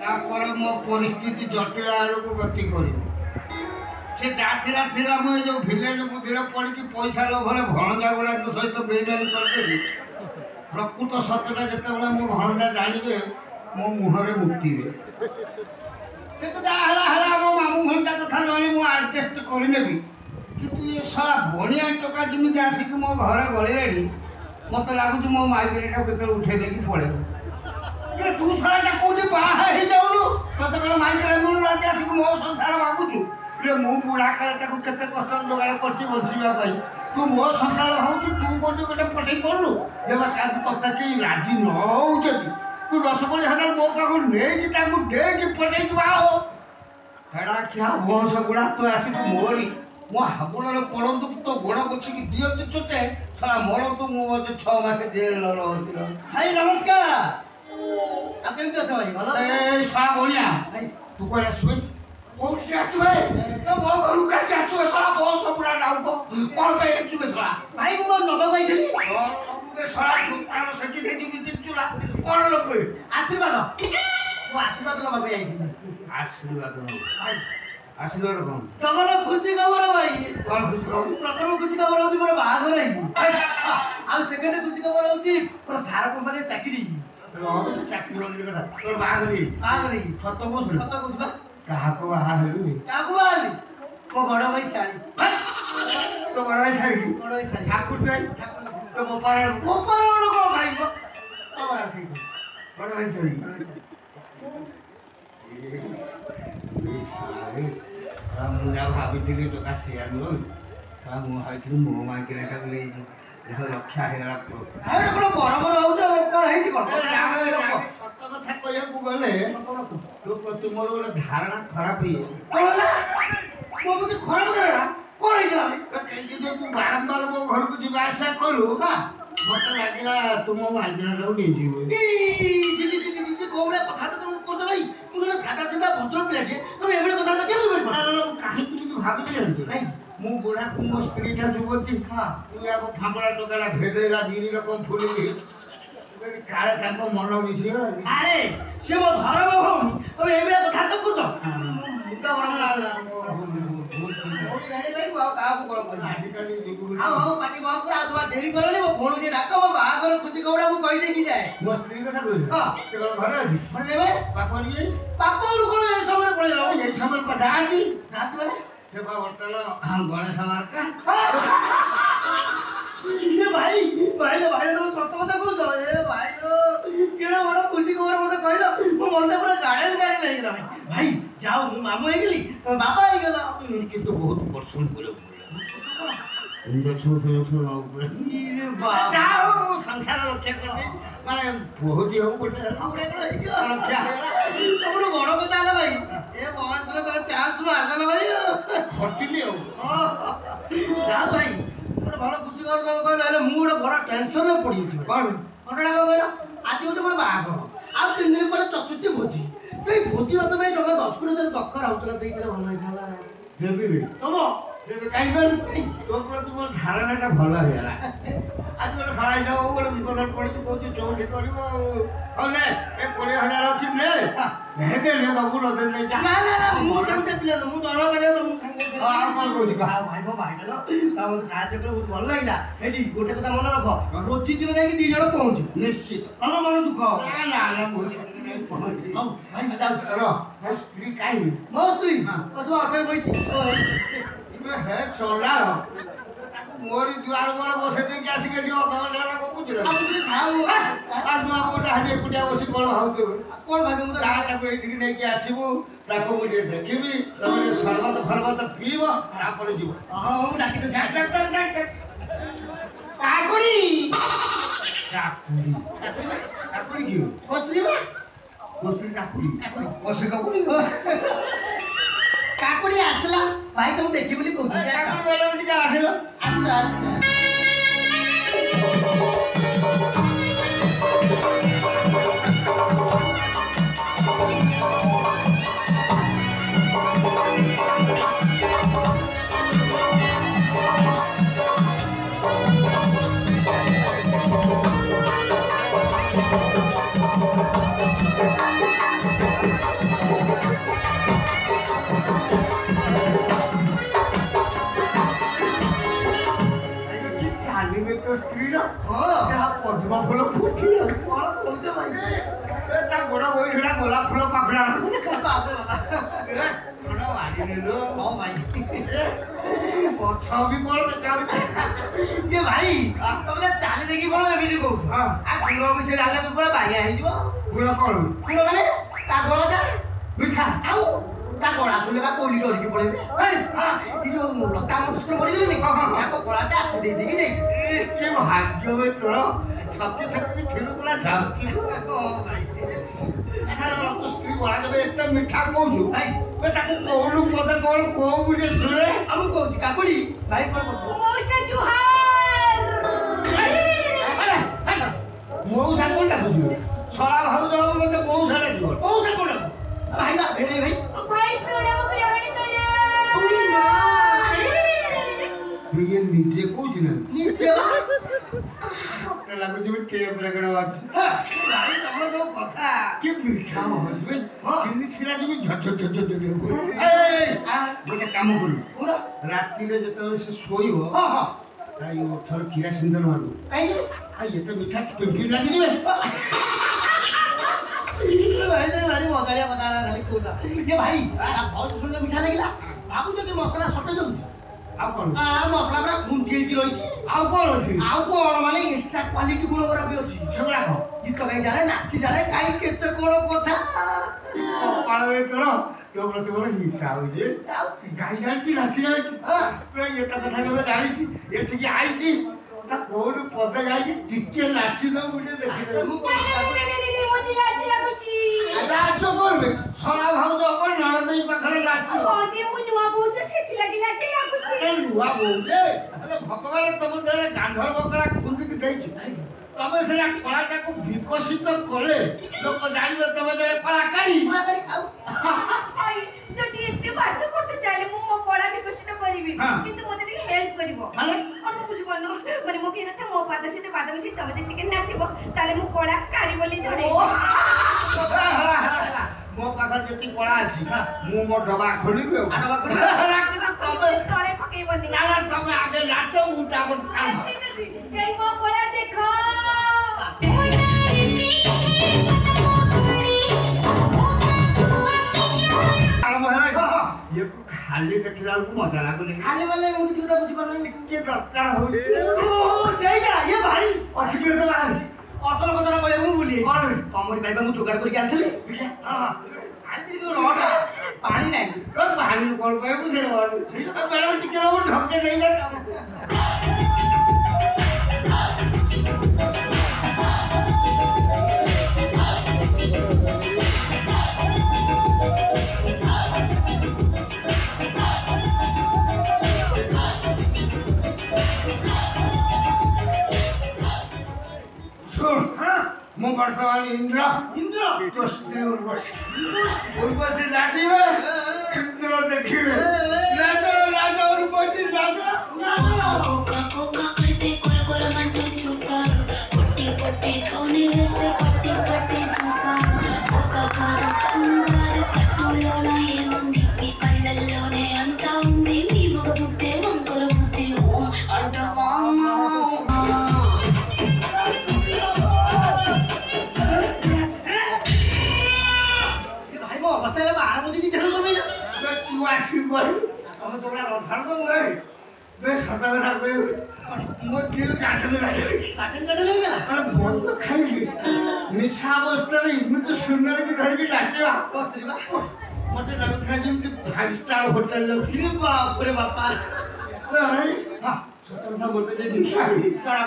ତାପରେ ମୋ ପରିସ୍ଥିତି ଜଟିଳ ଆଡ଼କୁ ଗତି କରିବ। ସେ ଯାଥିଲା ଥିଲା ମୁଁ ଏ ଯେଉଁ ଭିଲେଜ ବୁଦ୍ଧିରେ ପଡ଼ିକି ପଇସା ଲୋଭରେ ଭଣଜା ଗୁଡ଼ାକ ସହିତ ବେଇମାନି କରିଦେଲି। ପ୍ରକୃତ ସତ୍ୟଟା ଯେତେବେଳେ ମୋ ଭଣଜା ଜାଣିବେ ମୋ ମୁହଁରେ ମୁତିବେ। ସେ ତ ଯାହା ହେଲା ହେଲା ମୋ ମାମୁଁ ଭଣଜା କଥା ନହେଲେ ମୁଁ ଆଡ଼ଜଷ୍ଟ କରିନେବି। କିନ୍ତୁ ଏ ଶଳା ବଣିଆ ଟୋକା ଯେମିତି ଆସିକି ମୋ ଘରେ ଗଳିଲେଣି ମୋତେ ଲାଗୁଛି ମୋ ମାଇକିରିଟାକୁ କେତେବେଳେ ଉଠେଇ ଦେଇକି ପଳେଇବ। ତୁ ଶଳାଟା କୋଉଠି ବାହା ହେଇଯାଉନୁ? ତତେ କ'ଣ ମାଇକିରା ମିଳୁନାହାନ୍ତି ଆସିକି ମୋ ସଂସାର ଭାବୁଛୁ? ମୁଁ ବୁଢ଼ା କାଳେ ତାକୁ କେତେ କଷ୍ଟରେ ଯୋଗାଡ଼ କରିଛି ବଞ୍ଚିବା ପାଇଁ। ତୁ ମୋ ସଂସାର ଭାବୁଛୁ ତୁ କୋଉଠି ଗୋଟେ ପଠେଇ ପଡ଼ିଲୁ? ଯେବେ କାହାକୁ ତତେ କେହି ରାଜି ନ ହେଉଛନ୍ତି ତୁ 10-20 ହଜାର ମୋ ପାଖକୁ ନେଇକି ତାଙ୍କୁ ଦେଇକି ପଠେଇକି ବାହା ହୋ। ହେଡ଼ା ଖିଆ ବଂଶ ଗୁଡ଼ା ତୁ ଆସିକି ମୋରି ମୋ ହାବୁଡ଼ରେ ପଡ଼ନ୍ତୁ ତୋ ଗୋଡ଼ ପଛିକି ଦିଅନ୍ତୁ ଚୋଟେ ଶଳା ମରନ୍ତୁ ମୁଁ ମୋତେ 6 ମାସ ଜେଲରେ ରହୁଛି। ଭାଇ ନମସ୍କାର। ଆଉ କେମିତି ଅଛ ଭାଇ? ଭଲ। ଏ ଶଳା ବଣିଆ ତୁ କୁଆଡ଼େ ଆସିବୁ? କୋଉଠି ଆସୁ ମୋ ଘରକୁ କାହିଁକି ଆସିବ? ଶଳା ବଂଶ ଗୁଡ଼ା ନାଉକ କ'ଣ ପାଇଁ ଆସିବେ ଶଳା? ଭାଇ ମୁଁ ନବାକୁ ଯାଇଥିଲି। ଶଳା ତାର ସେଠି ଦେଇକି ଚୁରା କ'ଣ ଲୋକ ଆଶୀର୍ବାଦ। ମୁଁ ଆଶୀର୍ବାଦ ନବାକୁ ଯାଇଥିଲି। ଆଶୀର୍ବାଦ ଆଶୀର୍ବାଦ କ'ଣ? ତମର ଖୁସି ଖବର ଭାଇ। କ'ଣ ଖୁସି ଖବର? ପ୍ରଥମ ଖୁସି ଖବର ହେଉଛି ମୋର ବାହାଘର ହେଇଛି। ଆଉ ସେକେଣ୍ଡ ଖୁସି ଖବର ହେଉଛି ମୋର ସାର କମ୍ପାନୀରେ ଚାକିରି। ସେ ଚାକିରି ବାକିରି କଥା ତୋର ବାହାଘର ହେଇଛି। ସତ କହୁଛୁ? ସତ କହୁଛୁ ବା। କାହାକୁ ବାହା ହେଲୁ? କାହାକୁ ବାହା ହେଲି? ମୋ ବଡ଼ ଭାଇ ଶାଳୀ। ତୋ ବଡ଼ ଭାଇ ଶାଳୀ? ବଡ଼ ଭାଇ ଶାଳୀ। ଠାକୁର ଯାଇ ତୋ ବୋପାର ବୋପାର କ'ଣ ଖାଇବ? ବଡ଼ ଭାଇ ଶାଳୀ। ମୁଁ ଯାହା ଭାବିଥିଲି ଟୋକା ସିଆ ନୁହଁ। ମୁଁ ଭାବିଥିଲି ମୋ ମାଇକିରାଟାକୁ ନେଇଯିବି। ରକ୍ଷା ହେଇଗଲା। ସତ କଥା କହିବାକୁ ଗଲେ ତୋ ପ୍ରତି ମୋର ଗୋଟେ ଧାରଣା ଖରାପ ହେଇଯାଇଛି। ତୁ ବାରମ୍ବାର ମୋ ଘରକୁ ଯିବା ଆସିବା କଲୁ ମତେ ଲାଗିଲା ତୁ ମୋ ମାଇକିରାଟାକୁ ନେଇଯିବୁ। କଥା ତ ତମେ କହୁଛ ଭାଇ। ମୁଁ ଜଣେ ସାଧା ସିଧା ଭଦ୍ର ପିଲାଟିଏ ତମେ ଏଭଳି କଥା କେମିତି କରିପାର? କାହିଁକି ତୁ ଭାବିଲି ଜାଣିଛୁ ଭାଇ ମୁଁ ବୁଢ଼ାକୁ ମୋ ସ୍ତ୍ରୀଟା ଯୁବତୀ ଫାଙ୍କଡ଼ା ଟୋକାଟା ଭେଦେଇଲା ବିରି ରକମ ଫୁଲିକି କାଳେ ତାଙ୍କ ମନ ମିଶିଗଲା। ଆରେ ସେ ମୋ ଧର୍ମ ଭଉଣୀ ତମେ ଏଭଳିଆ କଥା ତ କରୁଛ। ଡେରି କଲନି ମୋ ଭଉଣୀ ଟିକେ ଡାକ ମୋ ବାହାଘର ଖୁସି ଖବର ମୁଁ କହିଦେଇକି ଯାଏ। ମୋ ସ୍ତ୍ରୀ କଥା କହୁଛି ସେ କ'ଣ ଘରେ ଅଛି? ଘରେ ନେବେ ବାପ ଯାଇଛି। ବାପ ଘରୁ କ'ଣ ଏ ସମୟରେ ପଳେଇବ? ଏଇ ସମୟରେ ଯାଆନ୍ତି ଯାଆନ୍ତି ମାନେ ସେ ବର୍ତ୍ତମାନ ଗଣେଶ ମାର୍କା। ଭାଇ ଭାଇଲୋ ଭାଇଲୋ ତମେ ସତ କଥା କହୁଛ? ଏ ଭାଇଲୋ କେଡ଼େ ବଡ଼ ଖୁସି ଖବର ମତେ କହିଲ। ମୋ ମନଟା ପୁରା ଗାଡ଼େଲ ଗାଡ଼େଲ ହେଇଗଲା। ଭାଇ ଯାଉ ମୁଁ ମାମୁଁ ହେଇଗଲି ବାପା ହେଇଗଲ। କିନ୍ତୁ ବହୁତ ପରିଶ୍ରମ କରିବାକୁ ପଡ଼ିଲା। ଇଞ୍ଜେକ୍ସନ ଫିଞ୍ଜେକ୍ସନ ନେବାକୁ ପଡ଼େ। ଯାହା ହଉ ସଂସାର ରକ୍ଷା କରିଦେଇ ମାନେ ବହୁତ ହଉ ଗୋଟେ ରକ୍ଷା ହେଇଗଲା। ସବୁଠୁ ବଡ଼ କଥା ହେଲା ଭାଇ ଏ ବୟସରେ ତମେ ଚାନ୍ସ ମାରିଦେଲ ଭାଇ। ଖଟିଲି ଆଉ ଯାଉ ଭାଇ ଗୋଟେ ଭଲ ଖୁସି ଖବର ତମେ କହିଲ। ହେଲେ ମୁଁ ଗୋଟେ ବଡ଼ ଟେନସନରେ ପଡ଼ିଯାଇଛି। କ'ଣ ଘଟଣା କ'ଣ କହିଲ? ଆଜି ହେଉଛି ମୋର ବାହାଘର ଆଉ 3 ଦିନ ପରେ ଚତୁର୍ଥୀ ଭୋଜି। ସେଇ ଭୋଜି ଭାତ ପାଇଁ ଟଙ୍କା 10-20 ହଜାର ଦରକାର ହଉଥିଲା ଦେଇଥିଲେ ଭଲ ହେଇଥାନ୍ତା। ଦେବି ତମ କାହିଁକି ତୋ ପ୍ରତି ମୋର ଧାରଣାଟା ଭଲ ହେଇଗଲା। ଆଜି ଗୋଟେ ଶଳା ହିସାବ ଗୋଟେ ବିପଦରେ ପଡ଼ିଛୁ କହୁଛୁ ଚଉଠି କରିବ ଆଉ ନେ ଏ 20,000 ଅଛି ନେ ଦବୁ ଲଦେଇ ମୁଁ ସେମିତି ପିଲା ମୁଁ ଦରମା ପାଇଲେ ଆଉ କ'ଣ କହୁଛି ଭାଇ ମୋ ଭାଇଟା ତା ମୋତେ ସାହାଯ୍ୟ କରି ବହୁତ ଭଲ ଲାଗିଲା। ଏଠି ଗୋଟେ କଥା ମନେ ରଖ ଭୋଜି ଦିନ ଯାଇକି 2 ଜଣ ପହଞ୍ଚିବ ନିଶ୍ଚିତ। ତମ ମନ ଦୁଃଖ ନା ପହଞ୍ଚିବି। ହଉ ଭାଇ ଯାଉ ମୋ ସ୍ତ୍ରୀ କାହିଁକି? ମୋ ସ୍ତ୍ରୀ ତୁ ଅଟରେ ବଇଛି ହେ ଚଲାଳ ତାକୁ ମୋରି ଦୁଆର ପରେ ବସେଇ ଦେଇକି ଆସିକି ଏଠି ଅଧଘଣ୍ଟା ହେଲା ଗପୁଛୁ ନା ନୂଆ ବୋଉଟା ହାଣ୍ଡି ଏକୁଟିଆ ବସି କ'ଣ ଭାବୁଥିବୁ? କ'ଣ ଭାବି ମୁଁ ତାକୁ ଏଇଠିକି ନେଇକି ଆସିବୁ ତାକୁ ମୁଁ ଟିକେ ଦେଖିବି ତମେ ଟିକେ ସରବତ ଫରବତ ପିଇବ ତାପରେ ଯିବ। ହଁ ମୁଁ ଡାକିଦେବି। କାକୁଡ଼ି କାକୁଡ଼ି କାକୁଡ଼ି କି ମୋ ସ୍ତ୍ରୀ ବା ମୋ ସ୍ତ୍ରୀ କାକୁଡ଼ି ବସେ କାକୁଡ଼ି କାକୁଡ଼ି ଆସିଲା ଭାଇ ତମକୁ ଦେଖି ବୋଲି କହୁଛି। ଟିକେ ଆସିଲ ଆସ ଆସ ଫୁଲ ପାଖଡ଼ା ହଁ ଭାଇ ପଛ ବି କଣ ଦେଖାଉଛି ଏ ଭାଇ ତମେ ଚାଲି ଦେଖି କଣ ଏମିତି କହୁଛୁ ଗୁଡ଼ ବିଷୟ ଜାଣିଲେ ତୁ ପୁରା ବାଇଆ ହେଇଯିବ। ଗୁଡ଼ କଣ ଗୁଡ଼ ମାନେ ତା ଗଳାଟା ମିଠା ଆଉ ତା ଗଳା ଶୁଣିଲେ ବା କୋଉଠି ଡରିକି ପଳେଇବେ। ଏ ଯୋଉ ଲତା ମସ୍ତ ମରିଗଲେନି ତାଙ୍କ ଗଳାଟା ଦେଇ ଦେଇକି ଯାଇଛୁ। କି ଭାଗ୍ୟ ବେ ତୋର ଛକି ଛକି ଥିଲୁ ପୁରା ଝାମ୍ପି ତୋ ସ୍ତ୍ରୀ ଗଳା ଦେବେ ଏତେ ମିଠା କହୁଛୁ ଭାଇ ତାକୁ କହୁନୁ ପଦେ କଣ କହୁ ଟିକେ ଶୁଣେ ଆଉ ମୁଁ କହୁଛି କାକୁଡି ଭାଇ କଣ କହୁଛୁ ମଉସା କଣ ଡାକୁଛୁ ଛଳା ଭାଉଜ ହବ ମତେ ମଉସା ଡାକିବ ମଉସା କଣ ଡାକୁ ଭାଇ ବା ଭେଣେ ଭାଇ ଇଏ ନିଜେ କହୁଛି ନା ନିଜେ ବା ମତେ ଲାଗୁଛି ଟେପ୍ ରେକର୍ଡ ଅଛି ଭାଇ ତମର ଯୋଉ କଥା କି ମିଠା ହସବେ ଚିନି ସିରା ଯିବି ଝଟ ଗୋଟେ କାମ କରିବୁ ରାତିରେ ଯେତେବେଳେ ସେ ଶୋଇବ ତାଇ ଓଠର କ୍ଷୀରା ସିନ୍ଦନ ମାରିବୁ କାହିଁକି ଏତେ ମିଠା ପିମ୍ପି ଲାଗିଯିବେ ଭାଇ ତମେ ଭାରି ମଜାଳିଆ କଥା ଖାଲି କହୁଥା ଏ ଭାଇ ଭଉଜ ଶୁଣିଲେ ମିଠା ଲାଗିଲା ଭାବୁଛ କି ମସଲା ସଟେଜ ହଉଛି ଆଉ କଣ ମସଲା ପୁରା ଖୁଣ୍ଟି ହେଇକି ରହିଛି ଆଉ କଣ ଅଛି ଆଉ କଣ ମାନେ ଏକ୍ସଟ୍ରା କ୍ୱାଲିଟି ଗୁଣ ଗୁରା ବି ଅଛି ସେଗୁଡା କଣ ଗୀତ ଗାଇ ଜାଣେ ନାଚି ଜାଣେ କାହିଁ କେତେ କଣ କଥା ପାଳବେ ତୋର ତୋ ପ୍ରତି ମୋର ହିଂସା ହଉଛି ଗାଇ ଜାଣିଛି ନାଚି ଜାଣିଛି ଏଟା କଥା କେବେ ଜାଣିଛି ଏଠିକି ଆଇଛି ତା କୋଉଠୁ ପଦେ ଗାଇକି ଟିକେ ନାଚି ଦବୁ ଟିକେ ଦେଖିଦେବୁ ନାଚ କରିବେ ଶଳା ଭାଉଜ କଣ ନଣଦେଇ ପାଖରେ ନାଚିବ ନୂଆ ବୋଉ ଯେ ଭଗବାନ ତମ ଦେହରେ ଗାନ୍ଧର ବକଳା ଖୁନ୍ଦିକି ଦେଇଛି ତମେ ସେଟା କଳାଟାକୁ ବିକଶିତ କଲେ ଲୋକ ଜାଣିବେ ତମେ ଜଣେ କଳାକାରୀ ଯଦି ଏତେ ବାଧ୍ୟ କରୁଛ ତାହେଲେ ମୁଁ ମୋ କଳା ବିକଶିତ କରିବି କିନ୍ତୁ ମୋତେ ଟିକେ ହେଲ୍ପ କରିବ କଣ ବୁଝିପାରୁନ ମାନେ ମୋ କିଏ କଥା ମୋ ପାଦ ସହିତ ପାଦ ମିଶି ତମେ ଯଦି ଟିକେ ନାଚିବ ତାହେଲେ ମୁଁ କଳାକାରୀ ବୋଲି ଜଣେ ମୋ ପାଖରେ ଯେତିକି କଳା ଅଛି ମୁଁ ମୋ ଡବା ଖୋଲିବି ତମେ ତଳେ ପକେଇବନି ତମେ ଆଗେ ନାଚ ମୁଁ ତାପରେ ଠିକ ଅଛି ଏଇ ମୋ କଳା ଦେଖ ଖାଲି ଦେଖିଲା ବେଳକୁ ମଜା ଲାଗୁନି ଖାଲି ମାନେ ମୁଁ କିଛି କଥା ବୁଝିପାରୁନି କିଏ ଦରକାର ହଉଛି ସେଇଟା ଇଏ ଭାଇ ଅଛି କି ବାହାରି ଅସଲ କଥାଟା କହିବାକୁ ମୁଁ ଭୁଲି କଣ ତମରି ପାଇବା ମୁଁ ଯୋଗାଡ଼ କରିକି ଆଣିଥିଲି ରଟା ପାଣି ନାହିଁ ପାଣି କଣ ପାଇବୁ ସେ ଟିକେ ଢକେ ନେଇଯାଏ ମୁଁ ବର୍ତ୍ତମାନ ଇନ୍ଦ୍ର ତୋ ସ୍ତ୍ରୀ ଉର୍ବଶୀ ନାଚିବେ ଇନ୍ଦ୍ର ଦେଖିବେ ନାଚ ନାଚ ଉର୍ବଶୀ ନାଚ కళ్ళల్లోనే అంతా ఉంది నీ మగ బుద్ధే వంకర బుద్ధి అంటవా ନିଶା ଅବସ୍ଥାରେ ଏମିତି ସୁନ୍ଦର କି ଧରିକି ନାଚିବା ମତେ ଲାଗୁଥିଲା ଯେମିତି 5 ଷ୍ଟାର ହୋଟେଲ ଯାଉଛି ବାପରେ ବାପା ସତ କଥା ମତେ ଟିକେ ନିଶା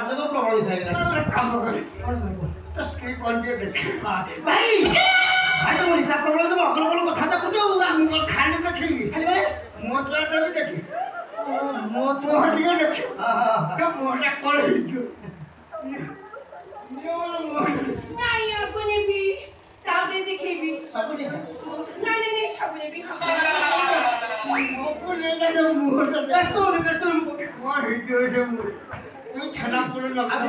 ପ୍ରବଳ ନିଶା ହେଇଗଲା କାମ କରେ ତ ସ୍ତ୍ରୀ କଣ ଟିକେ ଦେଖେ ଭାଇ ଭାଇ ତମ ନିଶା ପ୍ରବଳ ତମ ଅଗଲ ବଗଲ କଥାବାର୍ତ୍ତା କରୁଛ ଖାଲି ଦେଖିବି ଖାଲି ଭାଇ ମୋ ଛୁଆ ଦେବି ଦେଖି ମୋ ଛୁଆ ଟିକେ ଦେଖି ମୁହଁଟା କଣ ହେଇଛୁ ନାଇଁ ଆଗ ନେବି ତାପରେ ଦେଖେଇବି ସବୁ ନିଶା ନାଇଁ ସବୁ ନେବି ମୁହଁଟା ବ୍ୟସ୍ତ ହଉନି ବ୍ୟସ୍ତ ହଉନି କଣ ହେଇଥିବ ସେ ମୁହଁ ଛେନା ପୋଡେ ଲଗାଉ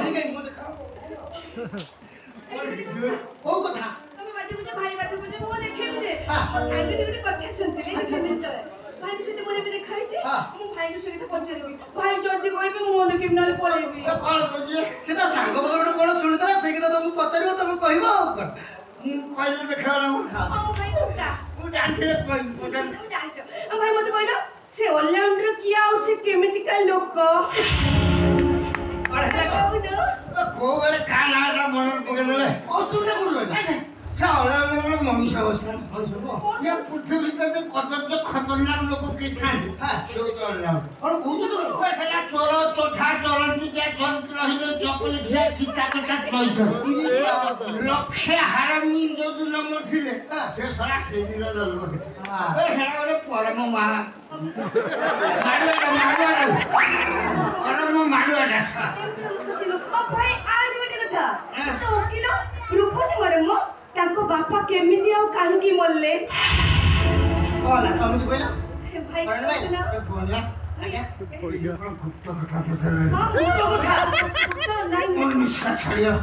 କୋଉ କଥା ତମେ ବାଧ୍ୟ କରୁଛ ଭାଇ ବାଧ୍ୟ କରୁଛ ମୁଁ ଦେଖେଇବି ଯେ ମୋ ସାଙ୍ଗରେ ଗୋଟେ କଥା ଶୁଣିଥିଲି ଯେତେବେଳେ ଭାଇଙ୍କ ସହିତ ମୋର ଏବେ ଦେଖା ହେଇଛି ମୁଁ ଭାଇଙ୍କ ସହିତ ପଚାରିବି ଭାଇ ଯଦି କହିବେ ମୁଁ ଦେଖିବି ନହେଲେ ପଳେଇବି କଣ କହୁଛି ସେ ତ ସାଙ୍ଗ ବଗର କଣ ଶୁଣିଥିଲା ସେଇ କଥା ତମକୁ ପଚାରିବ ତମେ କହିବ ଆଉ କଣ ମୁଁ କହିଲି ଦେଖିବା ନା ମୁଁ ଜାଣିଥିଲେ କହିବି ଭାଇ ମତେ କହିଲ ସେ ଅଲରାଉଣ୍ଡର କିଏ ଆଉ ସେ କେମିତିକା ଲୋକ କୋଉ ବେଳେ କାହା ନାଁଟା ମନରେ ପକେଇଦେଲେ ଅସୁବିଧା କୋଉଠି ରହିଲା? ସେ ଅଲରାଉଣ୍ଡର ମଣିଷ ଅବସ୍ଥା ପୃଥିବୀ ଭିତରେ କଦର୍ଯ୍ୟ ଖତରନାକ ଲୋକ କେହି ଥାନ୍ତି ସେ ହଉଛି ଅଲରାଉଣ୍ଡର। କଣ କହୁଛ ତମେ? ସେଟା ଚୋର ଚୋଠା ଚରଣ୍ଟିଆ ଚରିତ୍ର ରହିଲେ ଚପଲି ଖିଆ ଚିତା କଟା ଚୈତ ଲକ୍ଷେ ହାରାମି ଯୋଉ ଦିନ ମୋର ଥିଲେ ସେ ସରା ସେଇଦିନ ଜନ୍ମ ସେଟା ଗୋଟେ ପରମ ମହା ପରମ ମାଡୁଆଟା ଭାଇ ଆହୁରି ଗୋଟେ କଥା ସେ ଓକିଲ ରୂପସୀ ମ୍ୟାଡମ ତାଙ୍କ ବାପା କେମିତି ଆଉ କାହିଁକି ମରିଲେ? କଣ ତମେ କି କହିଲ? ଭାଇ ଗୁପ୍ତ କଥା ପଚାରିଲେ ମୋ ନିଶ୍ୱାସ ଛାଡ଼ିଗଲା।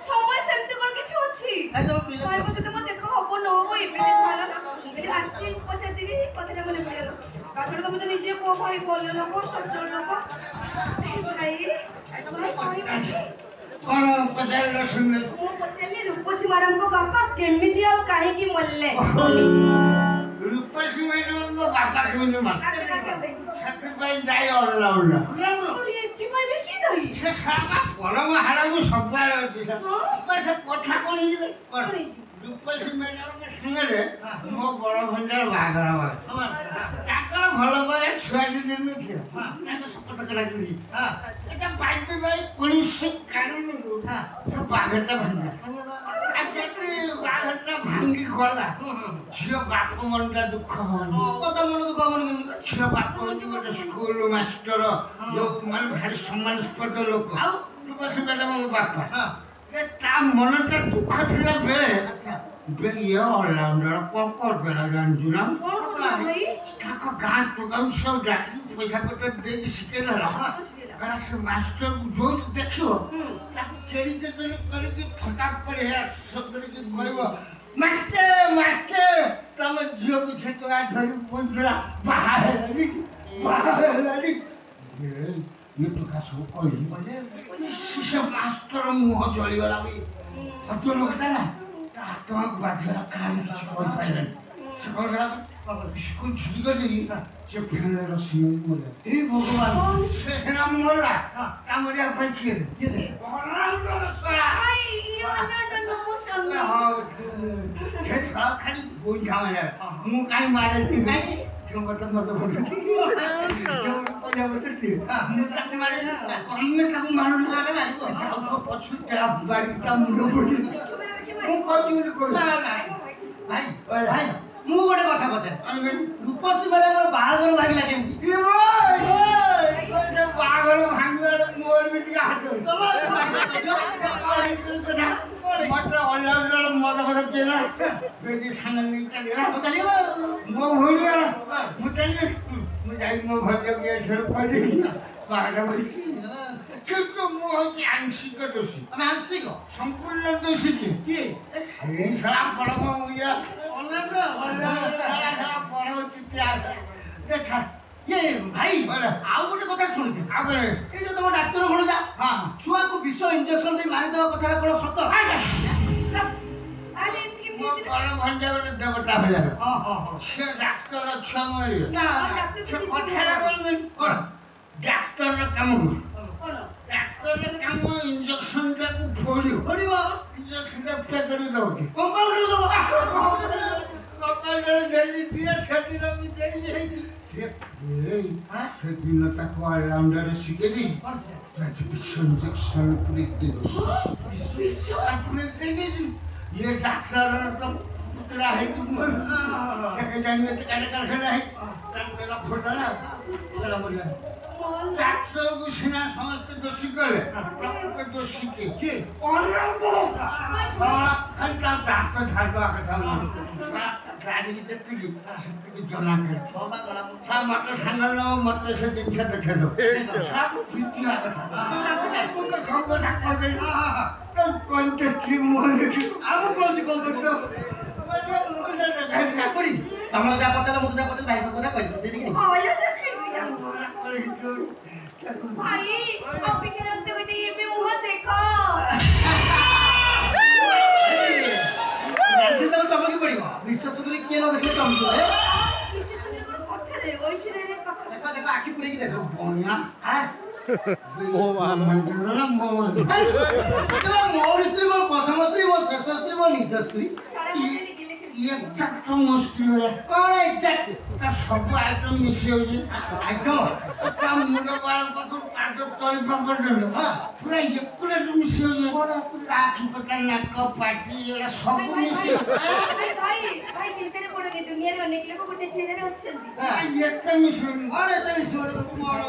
ସମୟ ସେମିତି କଣ କିଛି ଅଛି? ଭାଇଙ୍କ ସହିତ ମୋ ଦେଖା ହବ ନ ହବ ଏବେ ଭଲ ନା ଏଠି ଆସିଛି ପଚାରିଦେବି କଥାଟା ମନେ ପଡ଼ିଗଲା। ତାଛଡ଼ା ତମେ ତ ନିଜେ କୁହ ଭାଇ ଭଲ ଲୋକ ସଚ୍ଚୋଟ ଲୋକ। ଭାଇ କଣ ପଚାରିଲ ଶୁଣିଲେ? ମୁଁ ପଚାରିଲି ରୂପସୀ ମ୍ୟାଡମଙ୍କ ବାପା କେମିତି ଆଉ କାହିଁକି ମରିଲେ? ରୂପସୀ ମ୍ୟାଡମଙ୍କ ବାପା କେମିତି ମରିଲେ ସେଥିପାଇଁ ଦାୟୀ ଅଲରାଉଣ୍ଡର। ଏଥିପାଇଁ ବେଶୀ ଦାୟୀ ସେ ସାରା ପରମ ହାଡ଼କୁ ସବୁଆଡ଼େ ଅଛି ସେ କଥା କଣ ହେଇଛି ରୂପସୀ ମ୍ୟାଡମଙ୍କ ସାଙ୍ଗରେ ମୋ ବଡ଼ ଭଞ୍ଜାର ବାହାଘର ତାଙ୍କର ଭଲ ପାଇବା ଛୁଆଟି ଦିନଥିଲା ତାଙ୍କ ଶପଥ କରାଯିବି এটা বাইতে বাই কনিষ্ঠ কারণରୁ ସେ ବାଘଟା ଭାଙ୍ଗିଲା ଆଉ ଯଦି ବାଘଟା ଭାଙ୍ଗି ଗଲା ଝିଅ ବାପ ମନଟା ଦୁଃଖ ହବନି ଝିଅ ବାପ ହଉଛି ଗୋଟେ ସ୍କୁଲ ମାଷ୍ଟର ଯୋଉ ମାନେ ଭାରି ସମ୍ମାନସ୍ପଦ ଲୋକ ରୂପସୀ ମ୍ୟାଡମଙ୍କ ବାପା ତା ମନଟା ଦୁଃଖ ଥିଲା ବେଳେ ଇଏ ଅଲରାଉଣ୍ଡର କଣ କରିଦେଲା ଜାଣିଛୁ ନା ତାଙ୍କ ଗାଁ ଟୋକାକୁ ସବୁ ଡାକି ପଇସା ପତ୍ର ଦେଇକି ଶିଖେଇ ଦେଲା ସେ ମାଷ୍ଟରକୁ ଯୋଉଠି ଦେଖିବ ତାକୁ କେରିତେ କରିକି ଥଟା ପରେ କରିକି କହିବ ମାଷ୍ଟର ମାଷ୍ଟର ତମ ଝିଅକୁ ସେ ଟଙ୍କା ଧରି ପହଞ୍ଚିଲା ବାହା ହେଲାନି ଇଏ ଟଙ୍କା ସବୁ କହିଲି ସେ ମାଷ୍ଟର ମୁହଁ ଜଳିଗଲା ଭଦ୍ର ଲୋକଟା ନା ତା ହାତକୁ ବାଧିଗଲା କାହାରି କିଛି କହିପାରିଲାନି ସେ କଣ ସ୍କୁଲ ଛୁଟି କରିଦେଇକି ସେ ଫେଣରେ ରସି ମରିଲା ଏ ଭଗବାନ ସେ ହେରା ମରିଲା ତା ମରିବା ପାଇଁ କିଏ ସେ ଶଳା ଖାଲି ବୋଝା ମାରିଲା ମୁଁ କାହିଁ ମାରେନି ମତେ ମତେ ପଇସା ପଚାରିଲି ମୁଁ ତାକୁ ମାରେନି ତମେ ତାକୁ ମାରୁନି ପଛୁ ତା ମୁଣ୍ଡ ପଡି ମୁଁ କହିଛି ବୋଲି କହିଲି ଭାଇ ଭାଇ ମୁଁ ଗୋଟେ କଥା ପଚାରେ ରୂପସୀ ମ୍ୟାଡମର ବାହାଘର ଭାଙ୍ଗିଲା କେମିତି? ବାହାଘର ଭାଙ୍ଗିବାରେ ମୋର ବି ଟିକେ ହାତ ମତେ ଅଲରାଉଣ୍ଡର ମଦ ଫଦ ପିଇଲା ବେଦି ସାଙ୍ଗ ନେଇ ଚାଲିଗଲା ମୋ ଭଉଣୀ ଗଲା ମୁଁ ଚାଲିଲି ମୁଁ ଯାଇକି ମୋ ଭଣଜାକୁ ଏଠାରୁ କହିଦେଇ ବାହାଘର ଭାଙ୍ଗି କିନ୍ତୁ ମୁଁ ହଉଛି ଆଂଶିକ ଦୋଷୀ ଆଂଶିକ ସମ୍ପୂର୍ଣ୍ଣ ଦୋଷୀ କିଏ ସେଇ ସାରା ପରମ ଇଏ ଭାଇ ଆଉ ଗୋଟେ କଥା ଶୁଣିଥିଲି ଏଇ ଯୋଉ ତମ ଡାକ୍ତର ଭଣଜା ଛୁଆକୁ ବିଷ ଇଞ୍ଜେକ୍ସନ ଦେଇ ମାରିଦେବା କଥାଟା କଣ ସତ? ମୋ ବଡ଼ ଭଣଜା ଗୋଟେ ଦେବତା ଭଳିଆ ସେ ଡାକ୍ତର ଛୁଆ ମାରିବ ସେ କଥାଟା କହିଲେ ଡାକ୍ତରର କାମ କଣ ଡାକ୍ତରର କାମ ଇଞ୍ଜେକ୍ସନଟାକୁ ଫୋଡ଼ିବ ଇଞ୍ଜେକ୍ସନଟା ଫେ କରି ଦେବ କି କମ୍ପାଉଣ୍ଡର ଦେବ କମ୍ପାଉଣ୍ଡର ଡେଲି ଦିଏ ସେଦିନ ବି ଦେଇଛି ସେଦିନ ତାକୁ ଅଲରାଉଣ୍ଡର ଶିଖେଇ ଦେଇ ବିଷ ଇଞ୍ଜେକ୍ସନ ପୁରେଇ ଦେଇଛି ଇଏ ଡାକ୍ତରର ତ ପୁତୁରା ହେଇକି ସେ ଜାଣିବେ କାଟେ କାରଖାନା ହେଇଛି ତାକୁ ନେଲା ଫୋଡ଼ିଦେଲା ଛୁଆଟା ମରିଗଲା ଡାକ୍ତରକୁ ସିନା ସମସ୍ତେ ଦୋଷୀ କଲେ ପ୍ରକୃତ ଦୋଷୀ କିଏ ଖାଲି ତା ଦାନ୍ତ ଛାଡ଼ିଦେବା କଥା ଗାଡ଼ିକି ଯେତିକି ସେତିକି ଜଣା ମତେ ସାଙ୍ଗ ନବ ମତେ ସେ ଜିନିଷ ଦେଖେଇଦବ ଛୁଆକୁ ପିଟିବା କଥା ତୁ ତ ସବୁ କଥା କହିଦେଲି କଣ୍ଟେ ସ୍ତ୍ରୀ ମୁହଁ ଦେଖିବୁ ଆଉ କହୁଛି କଣ ଦେଖିବ ତମର ଯାହା ପଚାରିଲା ମୁଁ ଯାହା ପଚାରିଲି ଭାଇ ସବୁ କଥା କହିଦେବି হয় ভাই অপেক্ষা রাখতে বেটে এবে মুহ দেখো ଜାଣିଥିଲି ତମେ ଚମକି ପଡିବ ବିଶ୍ୱାସ କରି କିଏ ନ ଦେଖିଲେ ଚମକିବ বিশেষণের কোনো কথা রে ওই সিনের পাখ ଦେଖ ଦେଖ ଆଖି ପୁରେଇକି ଦେଖ ବଣିଆ ଆଁ ମନ୍ଦିର ମୋ ମୋ ସ୍ତ୍ରୀ ମୋ ପ୍ରଥମ ସ୍ତ୍ରୀ ମୋ ଶେଷ ସ୍ତ୍ରୀ ମୋ ନିଜ ସ୍ତ୍ରୀ সারা মনে গেলে খেলে ଏକ୍ଜାକ୍ଟ ମୋ ସ୍ତ୍ରୀ କଣ ଏକ୍ଜାକ୍ଟ ତା ସବୁ ଆଇଟମ୍ ମିଶି ଯାଉଛି ଆଇଟମ ତା ମୁଣ୍ଡ ବାଳ ପାଖରୁ ପାଦ ତଳି ପର୍ଯ୍ୟନ୍ତ ପୁରା ଏକୁରେଟ୍ ମିଶି ଯାଉଛି ତା ଆଖି ପତା ନାକ ପାଟି ଏଗୁଡ଼ା ସବୁ ମିଶି ভাই ভাই চিন্তারে পড়নি দুনিয়ার অনেক লোক গোটে ছেলেরে অଛନ୍ତି ଏତେ ମିଶୁନି କଣ ଏତେ ମିଶିବ ମୋର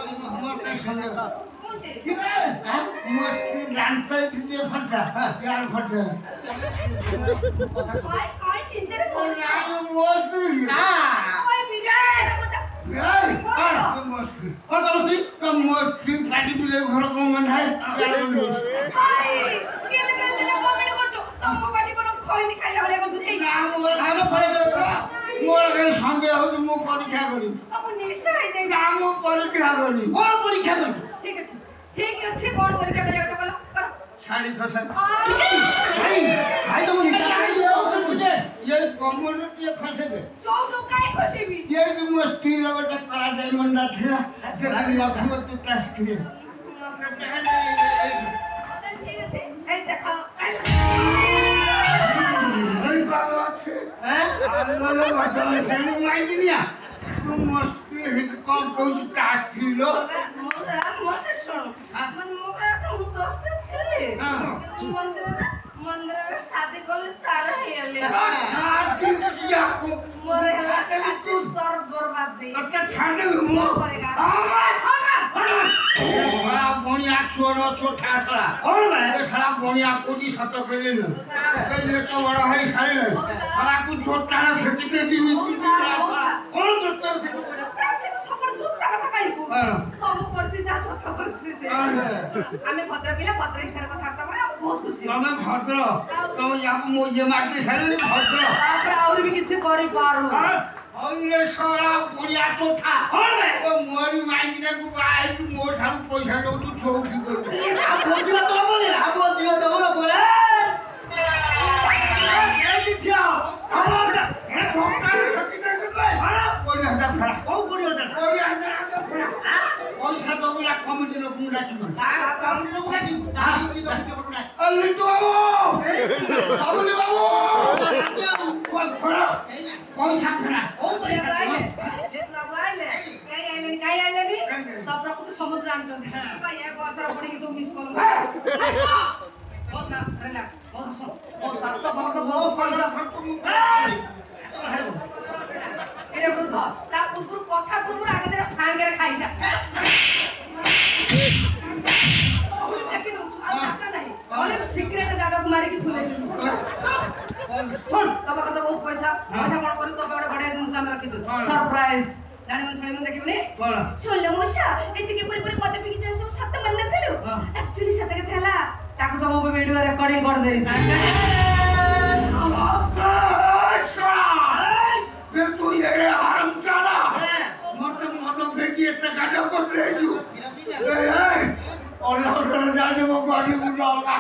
କାହିଁ ସନ୍ଦେହ কোনটে ମୋ ସ୍ତ୍ରୀ ଜାଣିତ ଟିକେ ଫଟା ୟାର ଫଟା ভাই ভাই চিন্তারে পড়নি ମୋ ସ୍ତ୍ରୀ ভাই বিজয় କଣ ମୋ ସ୍ତ୍ରୀ କଣ ତମ ସ୍ତ୍ରୀ ତ ମୋ ସ୍ତ୍ରୀ ପାଟି ପିଲେ ଘର କଣ ଗନ୍ଧାଏ ভাই কেলে কেলে কমেন্ট করছো তম পাটি কোন খইনি খাইলা ভলিয়া করছো এই ମୋର କାହିଁ ସନ୍ଦେହ ହଉଛି ମୁଁ ପରୀକ୍ଷା କରିବି তম নেশা হই যাই ନା ମୁଁ ପରୀକ୍ଷା କରିବି କଣ ପରୀକ୍ଷା କରିବୁ ঠিক আছে কোন পরীক্ষা করিয়া কথা বলো কর ଶାଢ଼ୀ ଖସା ଭାଇ ଭାଇ ତମ ନିଶା ଏଇ କମର ଟିକେ ଖସେ ଦେ চৌটো কাই খসিবি ଏଇଠି ମୋ ସ୍ତ୍ରୀର ଗୋଟେ କଳା ଡାଇମଣ୍ଡା ଥିଲା ଯଦି ନଥିବ ତୁ ତା ସ୍ତ୍ରୀ ঠিক আছে এই দেখো ଅଛି ସେଣୁ ମାଇକିନିଆ ତୁ ମୋ ସ୍ତ୍ରୀ ହେଇକି କ'ଣ କହୁଛୁ ତା ସ୍ତ୍ରୀ ଲୋ মোরা মশে শোনো মানে মোরা একটা দোস্ত ছিলে মন্দিরে শাদি করলে তার হেলে মোরে হেলা শাদি তোর বরবাদ দি ଛାଡ଼ିଦେବି ମୁଁ ଶଳା ବଣିଆ ଚୋର ଚୋଠା ଶଳା କଣ ବା ଶଳା ବଣିଆ କୋଉଠି ସତ କହିଲେନି ତ ବଡ ଭାଇ ଛାଡ଼ିଲେ ଶଳାକୁ ଚୋଟାଣ ସେତିକି ଦିନି କଣ ଜୋତା ସେଠୁ সকল জুতা কথা কাইকু তম করতে যা ছোট করছে যে আমি ভদ্র পিলা ভদ্র হিসাবে কথাবার্তা বলে আমি বহুত খুশি ତମେ ଭଦ୍ର ତମେ ଯାକୁ ମୁଁ ଇଏ ମାଟି ସାରିଲି ଭଦ୍ର তারপরে আউরি ବି କିଛି କରି ପାରୁ ହଇରେ ଶଳା ବଣିଆ ଚୋଠା ମୋରି ମାଇକିନାକୁ ବାହା ହେଇକି ମୋ ଠାରୁ ପଇସା ଦଉଛୁ ଚଉଠି କରୁଛୁ ଆଉ ଭୋଜିବା ତ ହବନି ଆଉ ଭୋଜିବା ତ ହବ ବୋଲେ ପଇସା ଦବୁଲା କମିଟି ଲୋକଙ୍କୁ ଡାକିବୁ ପଇସା ଫେରା সমুদ্র আনଛନ୍ତି পয়সা পড়িକି ସବୁ ମିସ୍ କଲ ପଇସା ରିଲାକ୍ସ ପଇସା ତ ବହୁତ ପଇସା এরে বৃদ্ধ তা পূর্ব কথা পূর্ব আগে দিন ফাঙ্গের খাইছা দেখি দઉં আর টাকা নাই অনেক সিক্রেট জায়গাକୁ মারিকি ফুলেছি শোন তবা কথা বহুত পয়সা পয়সা কোন করি তবা বড় বড় জিনিস আমরা রাখি দઉં सरप्राइज জানি মন শুনি মন দেখিবনি କଣ শুনলে মশা এটিকে পরি মতে পিকি যাই সব সত্য মনে দিলু एक्चुअली সত্য কথা হলা তাকু সব ভিডিও রেকর্ডিং করে দেইছি तू ये हरामजादा मत मत बेगी इतना गाड़ा कर देजू ऑलराउंडर जाने वो गाड़ी मुंडा लगा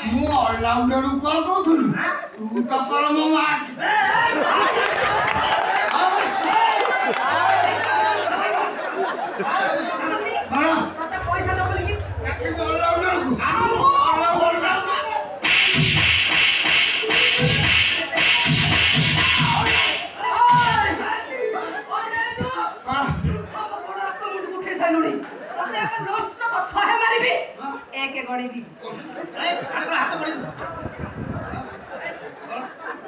मु ऑलराउंडर को कहथुन तू तो परम माट কত পয়সা দেব নাকি ऑलराउंडर को একে গড়িবি হাত পড়ি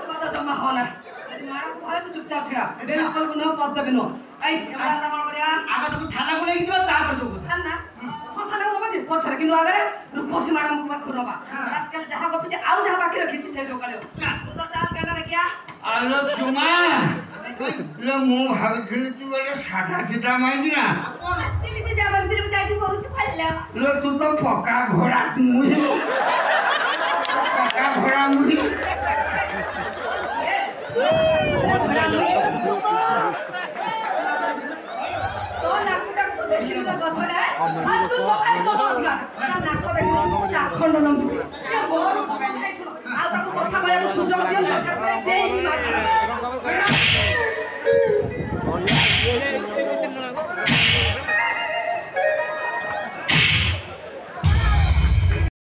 কথা জমা হনা যদি মারাকু ভয় চুপচাপ ছিড়া বিলকুল কোনো পদ্মবি নো এই ক্যামেরা নামার করিয়া আগে তো থানা বলে গিয়ে যাবা তারপরে যোগ না কথা না বাবা যে পছরে কিন্তু আগে রূপসী ম্যাডাম কো পাখু নবা আজকাল যাহা গপি আউ যাহা বাকি রাখিছি সেই লোকালে তো চাল কেনারে গিয়া আলো চুমা লো মু ভাবিଥିଲି ତୁ ଗୋଟେ ସାଧା ସିଧା ମାଇକି ନା চিলি যে যাবার দিলে তাইটি বহুত ভালো লো ତୁ ତ ପକା ଘୋଡ଼ା ମୁହିଁ ପକା ଘୋଡ଼ା ମୁହିଁ ନା ଗଛରେ ତୁ ଚକାରେ ଚଢ ଅଧିକା ତା ନାକ ଦେଖିବୁ ଚାଖଣ୍ଡ ନମ୍ବୁଛି ସେ ମୋର ପକାଇ ଶୁଣ ଆଉ ତାକୁ କଥା କହିବାକୁ ସୁଯୋଗ ଦିଅ ଦରକାର ପଡେ ଦେଇକି ମାରିବ